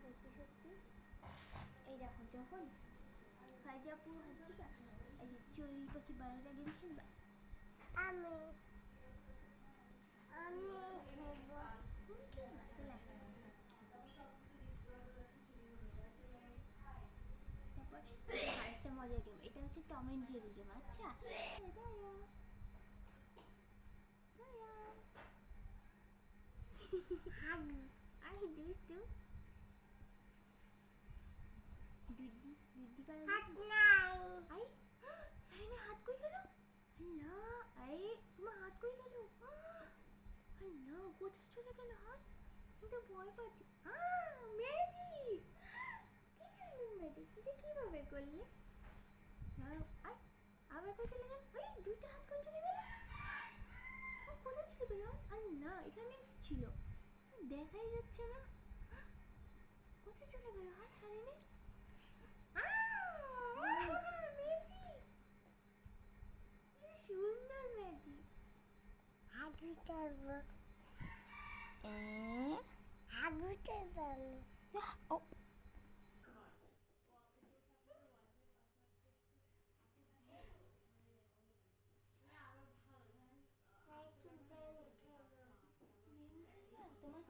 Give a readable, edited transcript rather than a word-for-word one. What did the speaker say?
সত্যি সত্যি এই দেখো যখন ফাইজাপুর হাত দিবা এই যে চড়ুই পাখি 12টা গেম খেলবা। আমি আমি খেলবো। তুমি খেলবা তাহলে আচ্ছা। তারপর আরেকটা মজার গেম, এটা হচ্ছে টম এন্ড জেরি গেম। আচ্ছা আই দুষ্টু দিদি দিদি কাল হাত নাই আই সাইনে হাত কই গেল। আল্লাহ আই তোমার হাত কই গেল। আল্লাহ কোথায় চলে গেল হাত। আমি তো ভয় পাচ্ছি। ম্যাজিক, কি সুন্দর ম্যাজিক, এটা কিভাবে করলে। আই আবার কোথায় চলে গেল। ওই দুইটা হাত কোথায় চলে গেল। কোথায় চলে গেল। আল্লাহ এখানে ছিল দেখাই যাচ্ছে না। কোথায় চলে গেল হাত ছাড়েনি। ম্যাজিক, সুন্দর ম্যাজিক। হাগু করবো হাগু করবো। ও তোমার